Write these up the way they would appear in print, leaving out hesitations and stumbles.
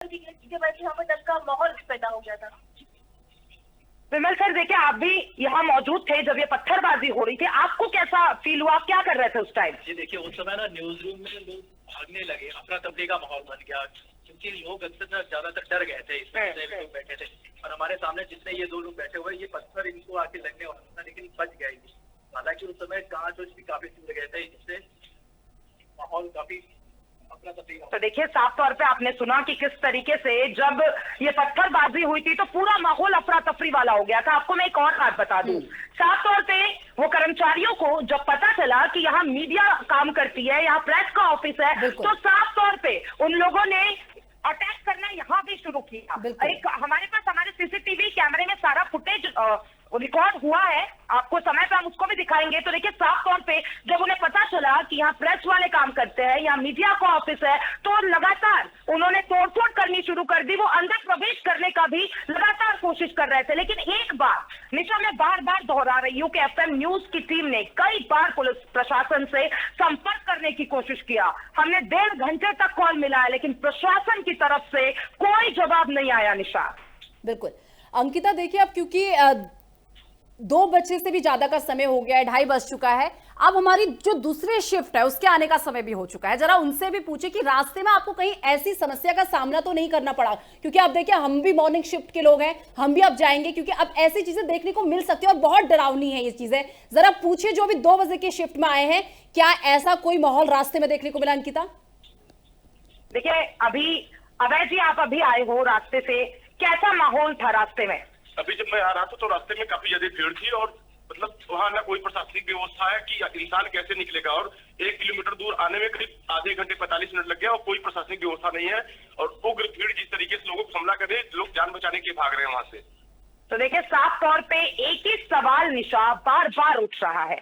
जिसकी वजह से यहाँ पर डर का माहौल पैदा हो गया था। विमल सर, देखिए आप भी यहाँ मौजूद थे जब ये पत्थरबाजी हो रही थी, आपको कैसा फील हुआ, आप क्या कर रहे थे उस टाइम? जी देखिए, उस समय ना न्यूज रूम में लोग भागने लगे, अफरा तफरी का माहौल बन गया, क्योंकि लोग अक्सर ज्यादातर डर गए थे, इसमें लोग बैठे थे और हमारे सामने जितने ये दो लोग बैठे हुए, ये पत्थर इनको आके लगने वाला था, लेकिन बच गया ये। हालांकि उस समय कांच भी काफी टूट गए थे, जिससे माहौल काफी अफरा तफरी। तो देखिए, साफ तौर पे आपने सुना कि किस तरीके से जब ये पत्थरबाजी हुई थी तो पूरा माहौल अफरा तफरी वाला हो गया था। आपको मैं एक और बात बता दूं, साफ तौर पे वो कर्मचारियों को जब पता चला कि यहाँ मीडिया काम करती है, यहाँ प्रेस का ऑफिस है, तो साफ तौर पे उन लोगों ने अटैक करना यहाँ भी शुरू किया। एक हमारे पास हमारे सीसीटीवी कैमरे में सारा फुटेज रिकॉर्ड हुआ है, आपको समय पे हम उसको भी दिखाएंगे। तो देखिए, साफ तौर पे जब उन्हें पता चला कि यहाँ प्रेस वाले काम करते हैं, यहाँ मीडिया का ऑफिस है, तो लगातार उन्होंने तोड़फोड़ करनी शुरू कर दी। वो अंदर प्रवेश करने का भी लगातार कोशिश कर रहे थे। लेकिन एक बात निशा, मैं बार बार दोहरा रही हूँ कि एफएम न्यूज की टीम ने कई बार पुलिस प्रशासन से संपर्क करने की कोशिश किया। हमने 1.5 घंटे तक कॉल मिला है, लेकिन प्रशासन की तरफ से कोई जवाब नहीं आया। निशा, बिल्कुल। अंकिता देखिए, अब क्योंकि 2 बजे से भी ज्यादा का समय हो गया है, 2:30 बज चुका है, अब हमारी जो दूसरी शिफ्ट है उसके आने का समय भी हो चुका है। जरा उनसे भी पूछे कि रास्ते में आपको कहीं ऐसी समस्या का सामना तो नहीं करना पड़ा, क्योंकि आप देखिए हम भी मॉर्निंग शिफ्ट के लोग हैं, हम भी अब जाएंगे, क्योंकि अब ऐसी चीजें देखने को मिल सकती है और बहुत डरावनी है ये चीजें। जरा पूछिए जो भी 2 बजे के शिफ्ट में आए हैं, क्या ऐसा कोई माहौल रास्ते में देखने को मिला? अंकिता देखिए, अभी अभय जी आप अभी आए हो रास्ते से, कैसा माहौल था रास्ते में? अभी जब मैं आ रहा था तो रास्ते में काफी ज्यादा भीड़ थी और मतलब वहाँ ना कोई प्रशासनिक व्यवस्था है कि इंसान कैसे निकलेगा, और 1 किलोमीटर दूर आने में करीब आधे घंटे 45 मिनट लग गया और कोई प्रशासनिक व्यवस्था नहीं है। और उग्र भीड़ जिस तरीके से लोगों को हमला करे, लोग जान बचाने के भाग रहे हैं वहां से। तो देखिए, साफ तौर पे एक ही सवाल निशा बार बार उठ रहा है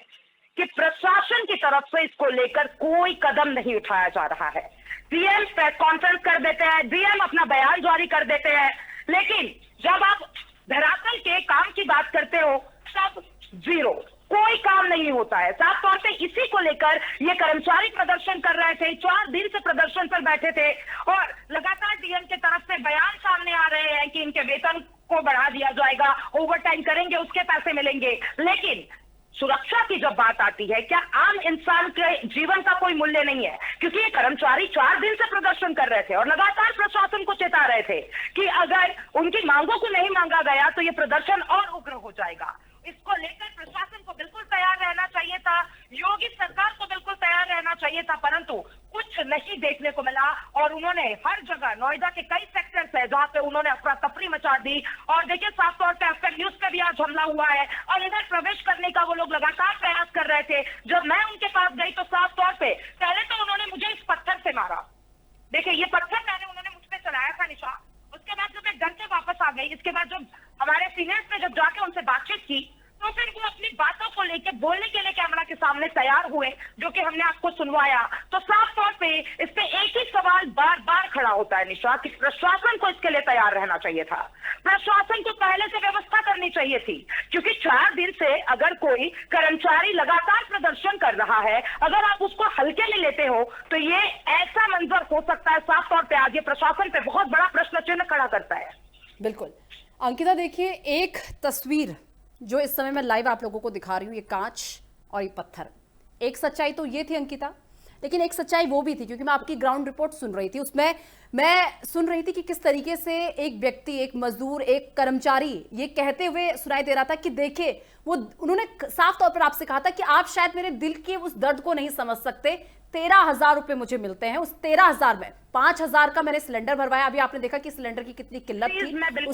कि प्रशासन की तरफ से इसको लेकर कोई कदम नहीं उठाया जा रहा है। सीएम प्रेस कॉन्फ्रेंस कर देते हैं, डीएम अपना बयान जारी कर देते हैं, लेकिन जब आप धरातल के काम की बात करते हो तब जीरो, कोई काम नहीं होता है। साफ तौर पे इसी को लेकर ये कर्मचारी प्रदर्शन कर रहे थे, 4 दिन से प्रदर्शन पर बैठे थे और लगातार डीएम की तरफ से बयान सामने आ रहे हैं कि इनके वेतन को बढ़ा दिया जाएगा, ओवर टाइम करेंगे उसके पैसे मिलेंगे। लेकिन सुरक्षा की जब बात आती है, क्या आम इंसान के जीवन का कोई मूल्य नहीं है? क्योंकि ये कर्मचारी 4 दिन से प्रदर्शन कर रहे थे और लगातार प्रशासन को चेता रहे थे कि अगर उनकी मांगों को नहीं मांगा गया तो ये प्रदर्शन और उग्र हो जाएगा। इसको लेकर प्रशासन को बिल्कुल तैयार रहना चाहिए था, योगी सरकार को बिल्कुल तैयार रहना चाहिए था, परंतु कुछ नहीं देखने को मिला। और उन्होंने हर जगह, नोएडा के कई सेक्टर्स है जहां पे उन्होंने अफरा तफरी मचा दी। और देखिए, साफ तौर पे एफएम न्यूज पे भी आज हमला हुआ है और इधर प्रवेश करने का वो लोग लगातार प्रयास कर रहे थे। जब मैं उनके पास गई तो साफ तौर पे पहले तो उन्होंने मुझे इस पत्थर से मारा। देखिए, ये पत्थर पहले उन्होंने मुझ पे चलाया था निशा, उसके बाद जब मैं डर से वापस आ गई, इसके बाद जब हमारे सीनियर्स ने जब जाके उनसे बातचीत की तो फिर वो अपनी बातों को लेकर बोलने के लिए कैमरा के सामने तैयार हुए, जो कि हमने आपको सुनवाया। तो साफ तौर पे इस पे एक ही सवाल बार बार खड़ा होता है निशा कि प्रशासन को इसके लिए तैयार रहना चाहिए था, प्रशासन को पहले से व्यवस्था करनी चाहिए थी। क्योंकि 4 दिन से अगर कोई कर्मचारी लगातार प्रदर्शन कर रहा है, अगर आप उसको हल्के में लेते हो तो ये ऐसा मंजर हो सकता है, साफ तौर पे आज ये प्रशासन पे बहुत बड़ा प्रश्न चिन्ह खड़ा करता है। बिल्कुल। अंकिता देखिए, एक तस्वीर जो इस समय मैं लाइव आप लोगों को दिखा रही हूँ, ये कांच और ये पत्थर, एक सच्चाई तो ये थी अंकिता, लेकिन एक सच्चाई वो भी थी, क्योंकि मैं आपकी ग्राउंड रिपोर्ट सुन रही थी, उसमें मैं सुन रही थी कि किस तरीके से एक व्यक्ति, एक मजदूर, एक कर्मचारी ये कहते हुए सुनाई दे रहा था कि देखिए, वो उन्होंने साफ तौर पर आपसे कहा था कि आप शायद मेरे दिल के उस दर्द को नहीं समझ सकते। 13,000 रुपए मुझे मिलते हैं, उस 13,000 में 5,000 का मैंने सिलेंडर भरवाया। अभी आपने देखा कि सिलेंडर की कितनी किल्लत थी।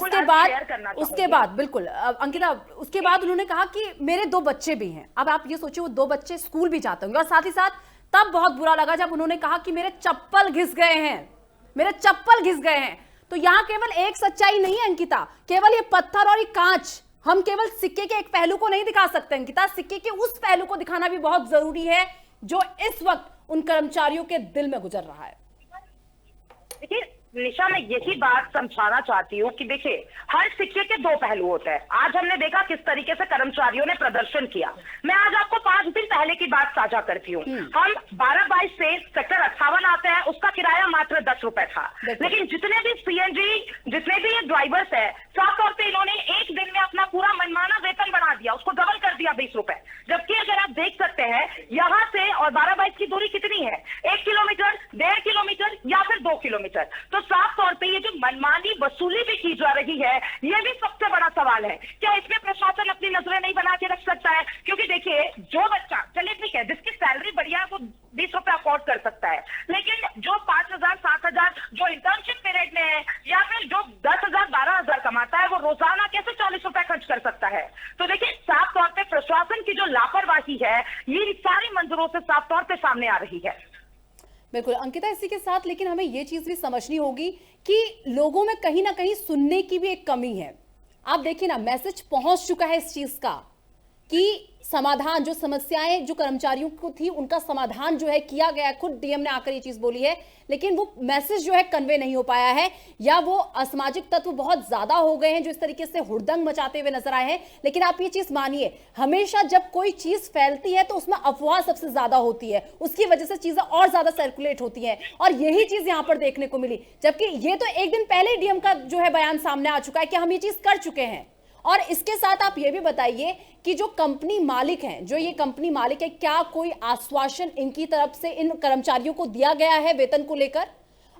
उसके बाद बिल्कुल अंकिता, उसके बाद उन्होंने कहा कि मेरे 2 बच्चे भी हैं। अब आप ये सोचिए, वो 2 बच्चे स्कूल भी जाते होंगे, और साथ ही साथ तब बहुत बुरा लगा जब उन्होंने कहा कि मेरे चप्पल घिस गए हैं, मेरे चप्पल घिस गए हैं। तो यहाँ केवल एक सच्चाई नहीं है अंकिता, केवल ये पत्थर और ये कांच, हम केवल सिक्के के एक पहलू को नहीं दिखा सकते अंकिता, सिक्के के उस पहलू को दिखाना भी बहुत जरूरी है जो इस वक्त उन कर्मचारियों के दिल में गुजर रहा है। देखिए, निशा मैं यही बात समझाना चाहती हूँ कि देखिए हर सिक्के के दो पहलू होते हैं। आज हमने देखा किस तरीके से कर्मचारियों ने प्रदर्शन किया। मैं आज आपको 5 दिन पहले की बात साझा करती हूँ। हम 12/22 से सेक्टर 58 आते हैं, उसका किराया मात्र 10 रुपए था, लेकिन जितने भी सीएनजी, जितने भी ड्राइवर्स है, साफ तौर पे इन्होंने एक दिन में अपना पूरा मनमाना वेतन बढ़ा दिया, उसको डबल कर दिया 20 रुपए। जबकि अगर आप देख सकते हैं यहाँ से और 12/22 की दूरी कितनी है, 1 किलोमीटर, 1.5 किलोमीटर या फिर 2 किलोमीटर। तो साफ तौर पे ये जो मनमानी वसूली भी की जा रही है, ये भी सबसे बड़ा सवाल है। क्या इसमें प्रशासन अपनी नजरें नहीं बना के रख सकता है? क्योंकि देखिए जो बच्चा, चलिए ठीक है, जिसकी सैलरी बढ़िया है वो 20 रुपए अफोर्ड कर सकता है, लेकिन जो 5,000, 7,000 जो इंटर्नशिप पीरियड में है या फिर जो 10,000, 12,000 कमाता है, वो रोजाना कैसे 40 रुपए खर्च कर सकता है? तो देखिए साफ तौर पे प्रशासन की जो लापरवाही है, ये सारी मंजरों से साफ तौर पे सामने आ रही है। बिल्कुल अंकिता, इसी के साथ लेकिन हमें ये चीज भी समझनी होगी कि लोगों में कहीं ना कहीं सुनने की भी एक कमी है। आप देखिए ना, मैसेज पहुंच चुका है इस चीज का कि समाधान, जो समस्याएं जो कर्मचारियों को थी उनका समाधान जो है किया गया। खुद डीएम ने आकर ये चीज बोली है, लेकिन वो मैसेज जो है कन्वे नहीं हो पाया है, या वो असामाजिक तत्व बहुत ज्यादा हो गए हैं जो इस तरीके से हुड़दंग मचाते हुए नजर आए हैं। लेकिन आप ये चीज मानिए, हमेशा जब कोई चीज फैलती है तो उसमें अफवाह सबसे ज्यादा होती है, उसकी वजह से चीजें और ज्यादा सर्कुलेट होती हैं, और यही चीज यहां पर देखने को मिली। जबकि ये तो एक दिन पहले डीएम का जो है बयान सामने आ चुका है कि हम ये चीज कर चुके हैं। और इसके साथ आप ये भी बताइए कि जो कंपनी मालिक हैं, जो ये कंपनी मालिक है, क्या कोई आश्वासन इनकी तरफ से इन कर्मचारियों को दिया गया है वेतन को लेकर?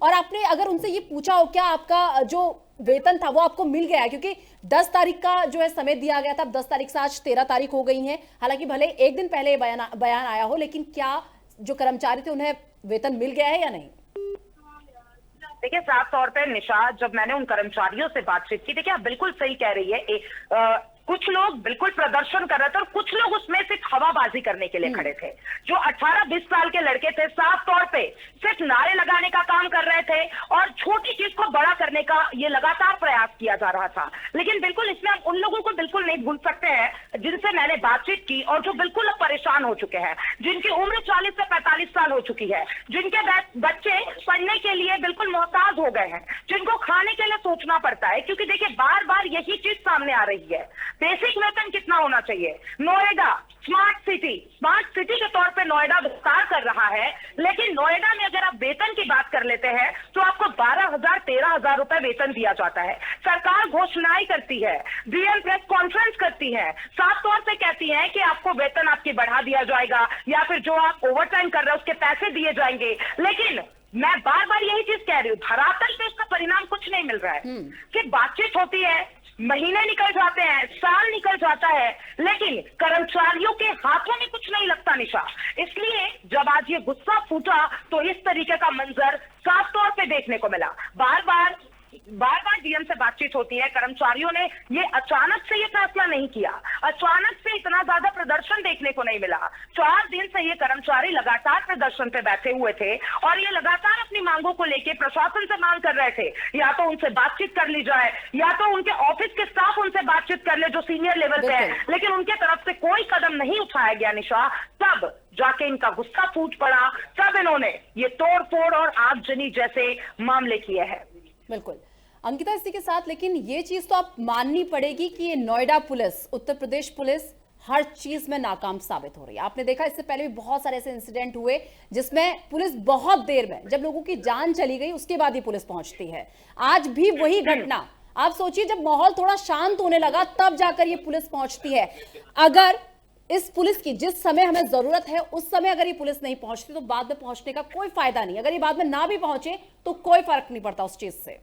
और आपने अगर उनसे ये पूछा हो क्या आपका जो वेतन था वो आपको मिल गया है? क्योंकि 10 तारीख का जो है समय दिया गया था, अब 10 तारीख से आज 13 तारीख हो गई है। हालांकि भले एक दिन पहले बयान आया हो, लेकिन क्या जो कर्मचारी थे उन्हें वेतन मिल गया है या नहीं? देखिए साफ तौर पे निशा, जब मैंने उन कर्मचारियों से बातचीत की, देखिए आप बिल्कुल सही कह रही है, कुछ लोग बिल्कुल प्रदर्शन कर रहे थे और कुछ लोग उसमें सिर्फ हवाबाजी करने के लिए खड़े थे। जो 18-20 साल के लड़के थे, साफ तौर पे सिर्फ नारे लगाने का काम कर रहे थे और छोटी चीज को बड़ा करने का ये लगातार प्रयास किया जा रहा था। लेकिन बिल्कुल इसमें हम उन लोगों को बिल्कुल नहीं भूल सकते हैं जिनसे मैंने बातचीत की और जो बिल्कुल अब परेशान हो चुके हैं, जिनकी उम्र 40 से 45 साल हो चुकी है, जिनके बच्चे पढ़ने के लिए बिल्कुल मोहताज हो गए हैं, जिनको खाने के लिए सोचना पड़ता है। क्योंकि देखिए बार बार यही चीज सामने आ रही है, बेसिक वेतन कितना होना चाहिए? नोएडा स्मार्ट सिटी के तौर पे नोएडा विस्तार कर रहा है, लेकिन नोएडा में अगर आप वेतन की बात कर लेते हैं तो आपको 12,000, 13,000 रुपए वेतन दिया जाता है। सरकार घोषणाएं करती है, डीएम प्रेस कॉन्फ्रेंस करती है, साफ तौर पे कहती है कि आपको वेतन आपकी बढ़ा दिया जाएगा या फिर जो आप ओवर टाइम कर रहे हैं उसके पैसे दिए जाएंगे। लेकिन मैं बार बार यही चीज कह रही हूँ, धरातल पे उसका परिणाम कुछ नहीं मिल रहा है। कि बातचीत होती है, महीने निकल जाते हैं, साल निकल जाता है, लेकिन कर्मचारियों के हाथों में कुछ नहीं लगता निशा। इसलिए जब आज ये गुस्सा फूटा तो इस तरीके का मंजर साफ तौर पे देखने को मिला। बार बार डीएम से बातचीत होती है, कर्मचारियों ने ये अचानक से ये फैसला नहीं किया, अचानक से इतना ज्यादा प्रदर्शन देखने को नहीं मिला। 4 दिन से ये कर्मचारी लगातार प्रदर्शन पे बैठे हुए थे और ये लगातार अपनी मांगों को लेके प्रशासन से मांग कर रहे थे, या तो उनसे बातचीत कर ली जाए या तो उनके ऑफिस के स्टाफ उनसे बातचीत कर ले जो सीनियर लेवल पे है, लेकिन उनके तरफ से कोई कदम नहीं उठाया गया निशा। तब जाके इनका गुस्सा फूट पड़ा, तब इन्होंने ये तोड़ फोड़ और आगजनी जैसे मामले किए हैं। बिल्कुल अंकिता, इसी के साथ लेकिन ये चीज तो आप माननी पड़ेगी कि ये नोएडा पुलिस, उत्तर प्रदेश पुलिस हर चीज में नाकाम साबित हो रही है। आपने देखा इससे पहले भी बहुत सारे ऐसे इंसिडेंट हुए जिसमें पुलिस बहुत देर में, जब लोगों की जान चली गई उसके बाद ही पुलिस पहुंचती है। आज भी वही घटना, आप सोचिए जब माहौल थोड़ा शांत होने लगा तब जाकर ये पुलिस पहुंचती है। अगर इस पुलिस की जिस समय हमें जरूरत है उस समय अगर ये पुलिस नहीं पहुंचती तो बाद में पहुंचने का कोई फायदा नहीं। अगर ये बाद में ना भी पहुंचे तो कोई फर्क नहीं पड़ता उस चीज से।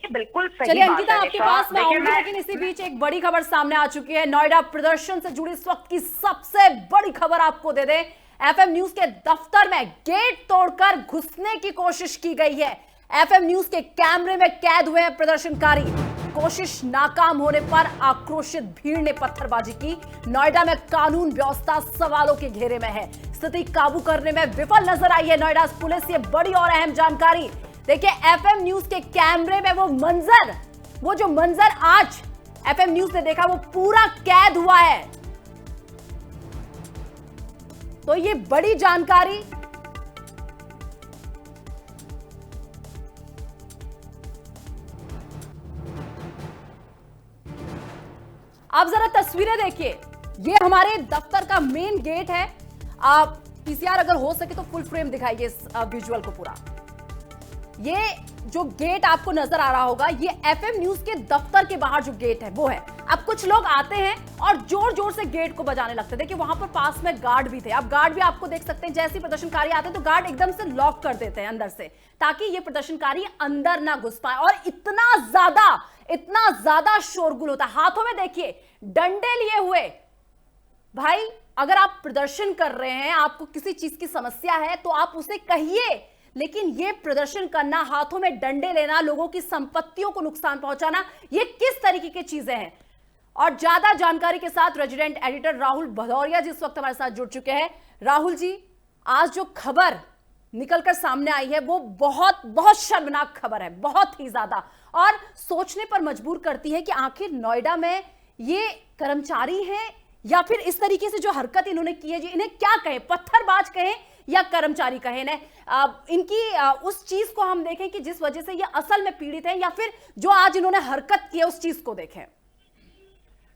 बिल्कुल सही। चलिए अंकिता, आपके पास में आऊंगी, लेकिन इसी बीच एक बड़ी खबर सामने आ चुकी है। नोएडा प्रदर्शन से जुड़ी इस वक्त की सबसे बड़ी खबर आपको दे दें, एफएम न्यूज के दफ्तर में गेट तोड़कर घुसने की कोशिश की गई है। एफएम न्यूज के कैमरे में कैद हुए हैं प्रदर्शनकारी। कोशिश नाकाम होने पर आक्रोशित भीड़ ने पत्थरबाजी की। नोएडा में कानून व्यवस्था सवालों के घेरे में है, स्थिति काबू करने में विफल नजर आई है नोएडा पुलिस। ये बड़ी और अहम जानकारी देखिए, एफएम न्यूज के कैमरे में वो जो मंजर आज एफएम न्यूज ने देखा वो पूरा कैद हुआ है। तो ये बड़ी जानकारी आप जरा तस्वीरें देखिए, ये हमारे दफ्तर का मेन गेट है। आप पीसीआर अगर हो सके तो फुल फ्रेम दिखाइए इस विजुअल को पूरा। ये जो गेट आपको नजर आ रहा होगा, ये एफएम न्यूज के दफ्तर के बाहर जो गेट है वो है। अब कुछ लोग आते हैं और जोर जोर से गेट को बजाने लगते थे कि वहां पर पास में गार्ड भी थे। अब गार्ड भी आपको देख सकते हैं, जैसे प्रदर्शनकारी आते हैं तो गार्ड एकदम से लॉक कर देते हैं अंदर से, ताकि ये प्रदर्शनकारी अंदर ना घुस पाए। और इतना ज्यादा शोरगुल होता है। हाथों में देखिए डंडे लिए हुए। भाई अगर आप प्रदर्शन कर रहे हैं, आपको किसी चीज की समस्या है तो आप उसे कहिए, लेकिन ये प्रदर्शन करना, हाथों में डंडे लेना, लोगों की संपत्तियों को नुकसान पहुंचाना, ये किस तरीके की चीजें हैं। और ज्यादा जानकारी के साथ रेजिडेंट एडिटर राहुल भदौरिया जी इस वक्त हमारे साथ जुड़ चुके हैं। राहुल जी, आज जो खबर निकलकर सामने आई है वो बहुत शर्मनाक खबर है, बहुत ही ज्यादा, और सोचने पर मजबूर करती है कि आखिर नोएडा में ये कर्मचारी हैं या फिर इस तरीके से जो हरकत इन्होंने की है जी, इन्हें क्या कहें, पत्थरबाज कहें या कर्मचारी कहें ने, इनकी उस चीज को हम देखें कि जिस वजह से ये असल में पीड़ित हैं, या फिर जो आज इन्होंने हरकत की है उस चीज को देखें।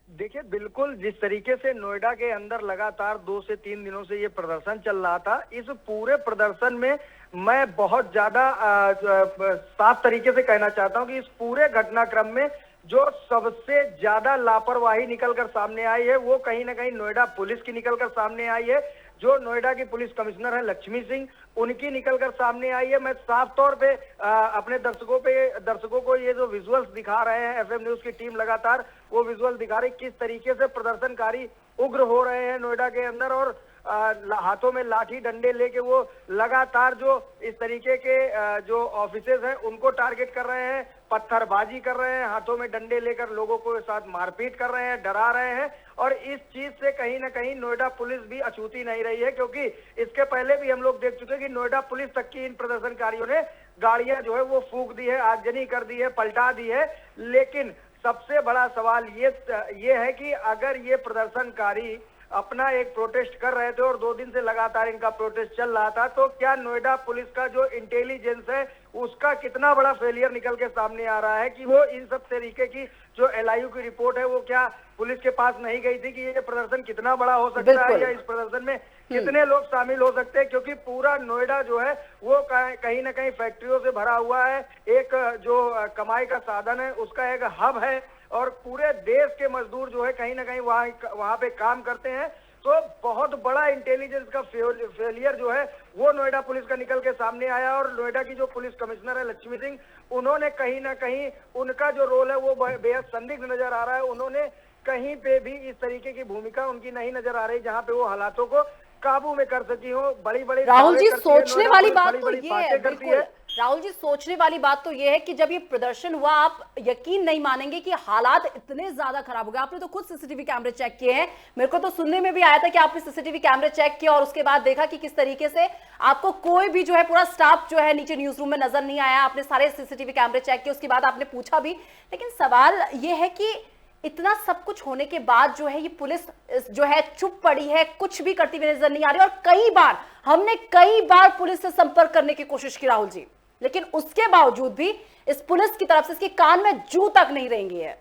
देखिए, बिल्कुल जिस तरीके से नोएडा के अंदर लगातार 2 से 3 दिनों से ये प्रदर्शन चल रहा था, इस पूरे प्रदर्शन में मैं बहुत ज्यादा साफ तरीके से कहना चाहता हूं कि इस पूरे घटनाक्रम में जो सबसे ज्यादा लापरवाही निकलकर सामने आई है वो कहीं ना कहीं नोएडा पुलिस की निकलकर सामने आई है। जो नोएडा की पुलिस कमिश्नर है लक्ष्मी सिंह, उनकी निकलकर सामने आई है। मैं साफ तौर पे अपने दर्शकों को ये जो विजुअल्स दिखा रहे हैं, एफएम न्यूज की टीम लगातार वो विजुअल दिखा रही किस तरीके से प्रदर्शनकारी उग्र हो रहे हैं नोएडा के अंदर, और हाथों में लाठी डंडे लेके वो लगातार जो इस तरीके के जो ऑफिसेज हैं उनको टारगेट कर रहे हैं, पत्थरबाजी कर रहे हैं, हाथों में डंडे लेकर लोगों को साथ मारपीट कर रहे हैं, डरा रहे हैं। और इस चीज से कहीं ना कहीं नोएडा पुलिस भी अछूती नहीं रही है, क्योंकि इसके पहले भी हम लोग देख चुके हैं कि नोएडा पुलिस तक की इन प्रदर्शनकारियों ने गाड़ियां जो है वो फूंक दी है, आगजनी कर दी है, पलटा दी है। लेकिन सबसे बड़ा सवाल ये है कि अगर ये प्रदर्शनकारी अपना एक प्रोटेस्ट कर रहे थे और 2 दिन से लगातार इनका प्रोटेस्ट चल रहा था, तो क्या नोएडा पुलिस का जो इंटेलिजेंस है उसका कितना बड़ा फेलियर निकल के सामने आ रहा है कि वो इन सब तरीके की जो एलआईयू की रिपोर्ट है वो क्या पुलिस के पास नहीं गई थी कि ये प्रदर्शन कितना बड़ा हो सकता है या इस प्रदर्शन में कितने लोग शामिल हो सकते हैं। क्योंकि पूरा नोएडा जो है वो कहीं ना कहीं फैक्ट्रियों से भरा हुआ है, एक जो कमाई का साधन है उसका एक हब है, और पूरे देश के मजदूर जो है कहीं ना कहीं वहाँ पे काम करते हैं। तो बहुत बड़ा इंटेलिजेंस का फेलियर जो है वो नोएडा पुलिस का निकल के सामने आया। और नोएडा की जो पुलिस कमिश्नर है लक्ष्मी सिंह, उन्होंने कहीं ना कहीं उनका जो रोल है वो बेहद संदिग्ध नजर आ रहा है। उन्होंने कहीं पे भी इस तरीके की भूमिका उनकी नहीं नजर आ रही जहां पे वो हालातों को काबू में कर सकी हो। बड़ी राहुल जी, सोचने वाली बात तो ये है, बिल्कुल राहुल जी, सोचने वाली बात तो ये है कि जब ये प्रदर्शन हुआ, आप यकीन नहीं मानेंगे कि हालात इतने ज्यादा खराब हो गए। आपने तो खुद सीसीटीवी कैमरे चेक किए हैं, मेरे को तो सुनने में भी आया था कि आपने सीसीटीवी कैमरे चेक किया और उसके बाद देखा कि किस तरीके से आपको कोई भी जो है पूरा स्टाफ जो है नीचे न्यूज रूम में नजर नहीं आया। आपने सारे सीसीटीवी कैमरे चेक किए, उसके बाद आपने पूछा भी। लेकिन सवाल ये है कि इतना सब कुछ होने के बाद जो है ये पुलिस जो है चुप पड़ी है, कुछ भी करती हुई नजर नहीं आ रही। और हमने कई बार पुलिस से संपर्क करने की कोशिश की राहुल जी, लेकिन उसके बावजूद भी इस पुलिस की तरफ से इसके कान में जू तक नहीं रहेंगी है।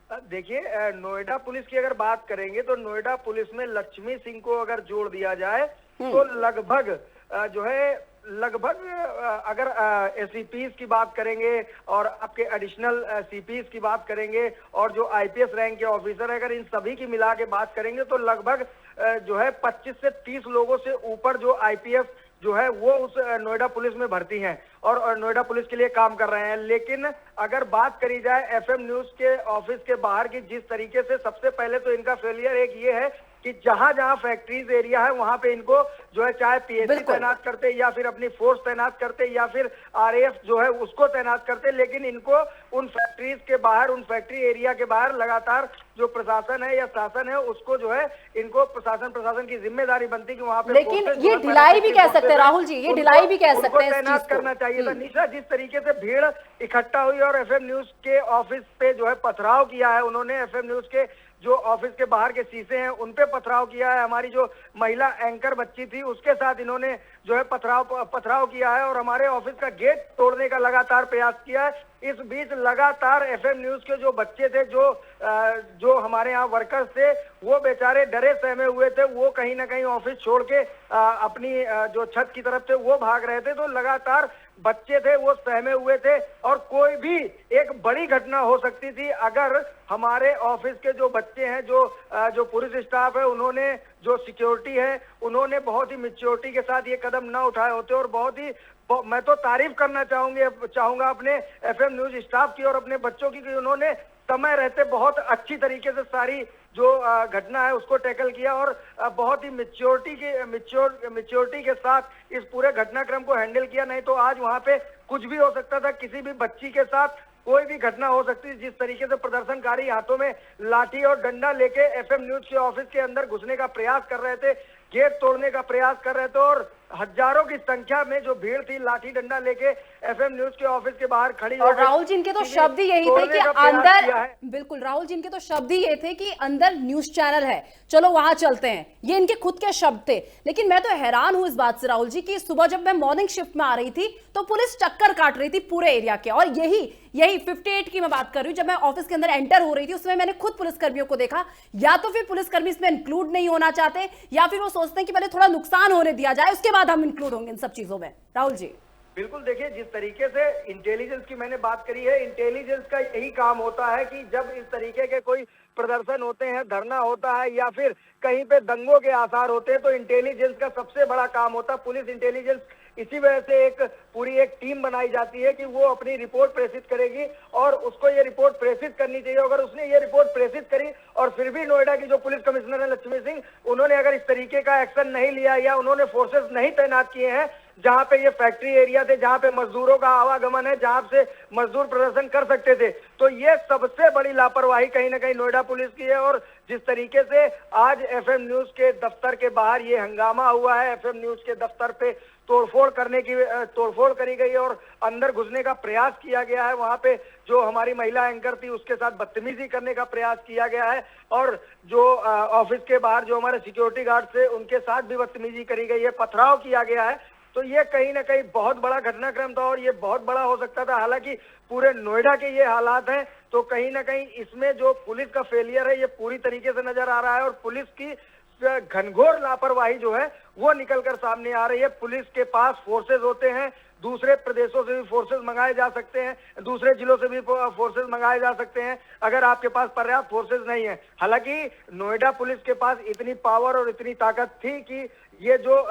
देखिए, नोएडा पुलिस की अगर बात करेंगे तो नोएडा पुलिस में लक्ष्मी सिंह को अगर जोड़ दिया जाए तो लगभग अगर एससीपीज की बात करेंगे और आपके एडिशनल सीपीज की बात करेंगे और जो आईपीएस रैंक के ऑफिसर है, अगर इन सभी की मिला के बात करेंगे तो लगभग जो है 25 से 30 लोगों से ऊपर जो आईपीएफ जो है वो उस नोएडा पुलिस में भर्ती हैं और नोएडा पुलिस के लिए काम कर रहे हैं। लेकिन अगर बात करी जाए एफएम न्यूज के ऑफिस के बाहर की, जिस तरीके से सबसे पहले तो इनका फेलियर एक ये है कि जहां जहां फैक्ट्रीज एरिया है वहां पे इनको जो है चाहे पीएससी तैनात करते या फिर अपनी फोर्स तैनात करते या फिर आरएएफ जो है उसको तैनात करते, लेकिन इनको उन फैक्ट्रीज के बाहर, उन फैक्ट्री एरिया के बाहर लगातार जो प्रशासन है या शासन है उसको जो है इनको प्रशासन की जिम्मेदारी बनती कि वहां पे। लेकिन ये ढिलाई भी कह सकते हैं राहुल जी, ये ढिलाई भी कह सकते हैं, तैनात करना चाहिए था। निशा, जिस तरीके से भीड़ इकट्ठा हुई और एफएम न्यूज के ऑफिस पे जो है पथराव किया है उन्होंने, एफएम न्यूज के जो ऑफिस के बाहर के शीशे हैं उन पे पथराव किया है। हमारी जो महिला एंकर बच्ची थी उसके साथ इन्होंने जो है पथराव किया है और हमारे ऑफिस का गेट तोड़ने का लगातार प्रयास किया है। इस बीच लगातार एफएम न्यूज के जो बच्चे थे, जो हमारे यहाँ वर्कर्स थे, वो बेचारे डरे सहमे हुए थे। वो कहीं ना कहीं ऑफिस छोड़ के अपनी जो छत की तरफ थे वो भाग रहे थे। तो लगातार बच्चे थे वो सहमे हुए थे और कोई भी एक बड़ी घटना हो सकती थी अगर हमारे ऑफिस के जो बच्चे हैं, जो पुलिस स्टाफ है, उन्होंने जो सिक्योरिटी है, उन्होंने बहुत ही मैच्योरिटी के साथ ये कदम ना उठाए होते। और मैं तो तारीफ करना चाहूंगा अपने एफएम न्यूज स्टाफ की और अपने बच्चों की कि उन्होंने समय रहते बहुत अच्छी तरीके से सारी जो घटना है उसको टैकल किया और बहुत ही मैच्योरिटी के साथ इस पूरे घटनाक्रम को हैंडल किया। नहीं तो आज वहां पे कुछ भी हो सकता था, किसी भी बच्ची के साथ कोई भी घटना हो सकती थी। जिस तरीके से प्रदर्शनकारी हाथों में लाठी और डंडा लेके एफएम न्यूज के ऑफिस के अंदर घुसने का प्रयास कर रहे थे, गेट तोड़ने का प्रयास कर रहे थे और हजारों की संख्या में जो भीड़ थी लाठी डंडा लेके एफएम न्यूज के ऑफिस के बाहर खड़ी। और राहुल जी इनके तो शब्द ही यही थे कि अंदर, बिल्कुल राहुल जी इनके तो शब्द ही ये थे कि अंदर न्यूज चैनल है, चलो वहां चलते हैं। ये इनके खुद के शब्द थे। लेकिन मैं तो हैरान हूं इस बात से राहुल जी कि सुबह जब मैं मॉर्निंग शिफ्ट में आ रही थी तो पुलिस चक्कर काट रही थी पूरे एरिया के। और यही 58 की मैं बात कर रही हूँ, जब मैं ऑफिस के अंदर एंटर हो रही थी उसमें मैंने खुद पुलिसकर्मियों को देखा। या तो फिर पुलिसकर्मी इसमें इंक्लूड नहीं होना चाहते या फिर वो सोचते हैं कि पहले थोड़ा नुकसान होने दिया जाए उसके बाद हम इंक्लूड होंगे इन सब चीजों में। राहुल जी बिल्कुल, देखिए जिस तरीके से इंटेलिजेंस की मैंने बात करी है, इंटेलिजेंस का यही काम होता है कि जब इस तरीके के कोई प्रदर्शन होते हैं, धरना होता है या फिर कहीं पे दंगों के आसार होते हैं तो इंटेलिजेंस का सबसे बड़ा काम होता है पुलिस इंटेलिजेंस। इसी वजह से एक पूरी टीम बनाई जाती है कि वो अपनी रिपोर्ट प्रेषित करेगी और उसको ये रिपोर्ट प्रेषित करनी चाहिए। अगर उसने ये रिपोर्ट प्रेषित करी और फिर भी नोएडा की जो पुलिस कमिश्नर है लक्ष्मी सिंह, उन्होंने अगर इस तरीके का एक्शन नहीं लिया या उन्होंने फोर्सेस नहीं तैनात किए हैं जहां पे ये फैक्ट्री एरिया थे, जहां पे मजदूरों का आवागमन है, जहां से मजदूर प्रदर्शन कर सकते थे, तो ये सबसे बड़ी लापरवाही कहीं ना कहीं नोएडा पुलिस की है। और जिस तरीके से आज एफएम न्यूज के दफ्तर के बाहर ये हंगामा हुआ है, एफएम न्यूज के दफ्तर पे तोड़फोड़ करी गई और अंदर घुसने का प्रयास किया गया है। वहां पे जो हमारी महिला एंकर थी उसके साथ बदतमीजी करने का प्रयास किया गया है और जो ऑफिस के बाहर जो हमारे सिक्योरिटी गार्ड थे उनके साथ भी बदतमीजी करी गई है, पथराव किया गया है। तो ये कहीं ना कहीं बहुत बड़ा घटनाक्रम था और ये बहुत बड़ा हो सकता था। हालांकि पूरे नोएडा के ये हालात हैं तो कहीं ना कहीं इसमें जो पुलिस का फेलियर है ये पूरी तरीके से नजर आ रहा है और पुलिस की घनघोर लापरवाही जो है वो निकलकर सामने आ रही है। पुलिस के पास फोर्सेज होते हैं, दूसरे प्रदेशों से भी फोर्सेज मंगाए जा सकते हैं, दूसरे जिलों से भी फोर्सेज मंगाए जा सकते हैं अगर आपके पास पर्याप्त फोर्सेज नहीं है। हालांकि नोएडा पुलिस के पास इतनी पावर और इतनी ताकत थी कि ये जो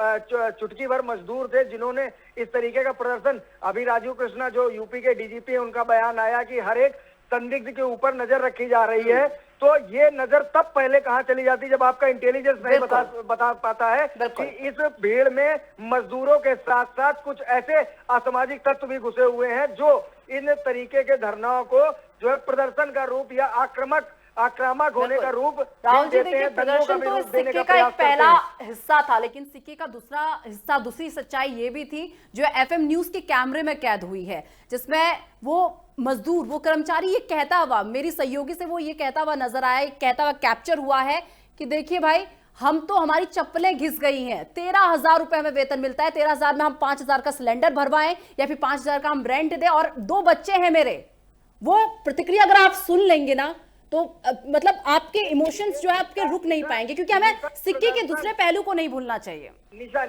चुटकी भर मजदूर थे जिन्होंने इस तरीके का प्रदर्शन, अभी राजीव कृष्णा जो यूपी के डीजीपी है उनका बयान आया कि हर एक संदिग्ध के ऊपर नजर रखी जा रही है। तो ये नजर तब पहले कहां चली जाती जब आपका इंटेलिजेंस नहीं बता पाता है कि इस भीड़ में मजदूरों के साथ साथ कुछ ऐसे असामाजिक तत्व भी घुसे हुए हैं जो इन तरीके के धरनाओं को जो है प्रदर्शन का रूप या आक्रामक होने का रूप राहुल जी देखिए, प्रदर्शन तो इस सिक्के का एक पहला हिस्सा था, लेकिन सिक्के का दूसरा हिस्सा, दूसरी सच्चाई ये भी थी जो एफएम न्यूज के कैमरे में कैद हुई है, जिसमें वो मजदूर, वो कर्मचारी ये कहता हुआ, मेरी सहयोगी से वो ये कहता हुआ नजर आया, कहता हुआ कैप्चर हुआ है कि देखिए भाई, हम तो, हमारी चप्पलें घिस गई हैं, 13,000 रुपए हमें वेतन मिलता है, 13,000 में हम 5,000 का सिलेंडर भरवाएं या फिर 5,000 का हम रेंट दें और 2 बच्चे हैं मेरे। वो प्रतिक्रिया अगर आप सुन लेंगे ना तो मतलब आपके इमोशंस जो है आपके रुक नहीं पाएंगे, क्योंकि हमें सिक्के के दूसरे पहलू को नहीं भूलना चाहिए। निशा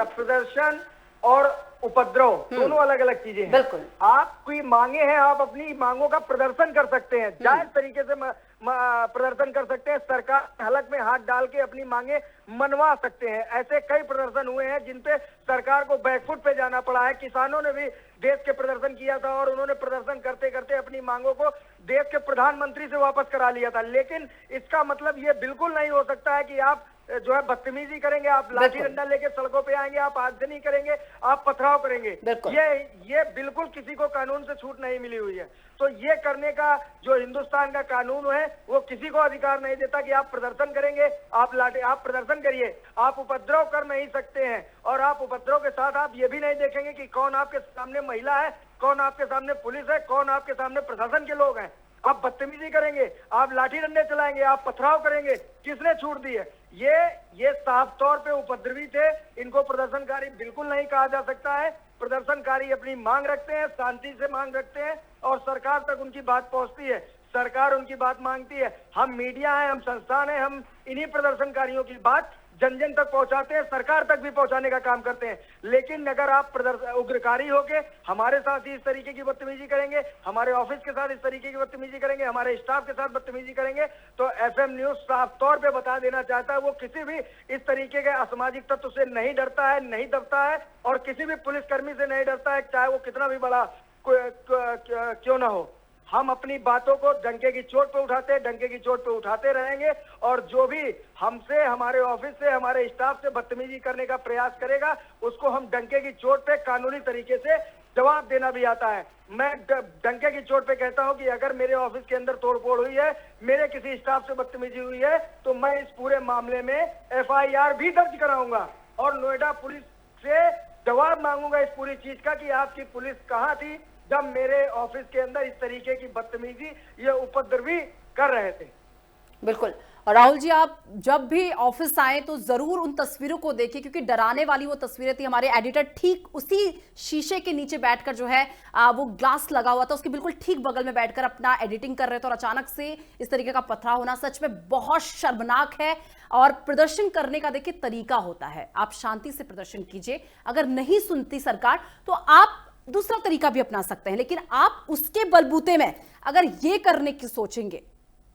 प्रदर्शन और उपद्रव दोनों अलग अलग चीजें हैं। बिल्कुल, आपकी मांगे हैं, आप अपनी मांगों का प्रदर्शन कर सकते हैं, जायज तरीके से प्रदर्शन कर सकते हैं, सरकार हलक में हाथ डाल के अपनी मांगे मनवा सकते हैं। ऐसे कई प्रदर्शन हुए हैं जिनपे सरकार को बैकफुट पे जाना पड़ा है। किसानों ने भी देश के प्रदर्शन किया था और उन्होंने प्रदर्शन करते करते अपनी मांगों को देश के प्रधानमंत्री से वापस करा लिया था। लेकिन इसका मतलब ये बिल्कुल नहीं हो सकता है कि आप जो है बदतमीजी करेंगे, आप लाठी डंडा लेके सड़कों पे आएंगे, आप आगजनी करेंगे, आप पथराव करेंगे। ये बिल्कुल किसी को कानून से छूट नहीं मिली हुई है। तो ये करने का जो हिंदुस्तान का कानून है वो किसी को अधिकार नहीं देता कि आप प्रदर्शन करेंगे, आप प्रदर्शन करिए, आप उपद्रव कर नहीं सकते हैं। और आप उपद्रव के साथ आप ये भी नहीं देखेंगे कि कौन आपके सामने महिला है, कौन आपके सामने पुलिस है, कौन आपके सामने प्रशासन के लोग हैं। आप बदतमीजी करेंगे, आप लाठी डंडे चलाएंगे, आप पथराव करेंगे, किसने छूट दी है? ये साफ तौर पे उपद्रवी थे। इनको प्रदर्शनकारी बिल्कुल नहीं कहा जा सकता है। प्रदर्शनकारी अपनी मांग रखते हैं, शांति से मांग रखते हैं और सरकार तक उनकी बात पहुंचती है, सरकार उनकी बात मांगती है। हम मीडिया है, हम संस्थान है, हम इन्हीं प्रदर्शनकारियों की बात जन जन तक पहुंचाते हैं, सरकार तक भी पहुंचाने का काम करते हैं। लेकिन अगर आप उग्रकारी होके हमारे साथ ही इस तरीके की बदतमीजी करेंगे, हमारे ऑफिस के साथ इस तरीके की बदतमीजी करेंगे, हमारे स्टाफ के साथ बदतमीजी करेंगे, तो एफएम न्यूज साफ तौर पे बता देना चाहता है वो किसी भी इस तरीके के असामाजिक तत्व से नहीं डरता है, नहीं दबता है और किसी भी पुलिसकर्मी से नहीं डरता है, चाहे वो कितना भी बड़ा क्यों ना हो। हम अपनी बातों को डंके की चोट पे उठाते हैं, डंके की चोट पे उठाते रहेंगे और जो भी हमसे, हमारे ऑफिस से, हमारे स्टाफ से बदतमीजी करने का प्रयास करेगा उसको हम डंके की चोट पे कानूनी तरीके से जवाब देना भी आता है। मैं डंके की चोट पे कहता हूं कि अगर मेरे ऑफिस के अंदर तोड़फोड़ हुई है, मेरे किसी स्टाफ से बदतमीजी हुई है, तो मैं इस पूरे मामले में एफआईआर भी दर्ज कराऊंगा और नोएडा पुलिस से जवाब मांगूंगा इस पूरी चीज का कि आपकी पुलिस कहां थी जब मेरे ऑफिस के अंदर इस तरीके की बदतमीजी ये उपद्रवी कर रहे थे। बिल्कुल। और राहुल जी, आप जब भी ऑफिस आए तो जरूर उन तस्वीरों को देखिए, क्योंकि डराने वाली वो तस्वीरें थी। हमारे एडिटर ठीक उसी शीशे के नीचे बैठकर जो है वो ग्लास लगा हुआ था, उसके बिल्कुल ठीक बगल में बैठकर अपना एडिटिंग कर रहे थे और अचानक से इस तरीके का पथराव होना सच में बहुत शर्मनाक है। और प्रदर्शन करने का देखिए तरीका होता है, आप शांति से प्रदर्शन कीजिए। अगर नहीं सुनती सरकार तो आप दूसरा तरीका भी अपना सकते हैं, लेकिन आप उसके बलबूते में अगर ये करने की सोचेंगे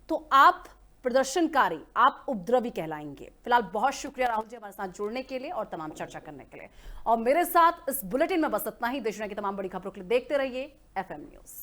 तो आप प्रदर्शनकारी, आप उपद्रवी कहलाएंगे। फिलहाल बहुत शुक्रिया राहुल जी हमारे साथ जुड़ने के लिए और तमाम चर्चा करने के लिए। और मेरे साथ इस बुलेटिन में बस इतना ही। देश दुनिया की तमाम बड़ी खबरों के लिए देखते रहिए एफएम न्यूज।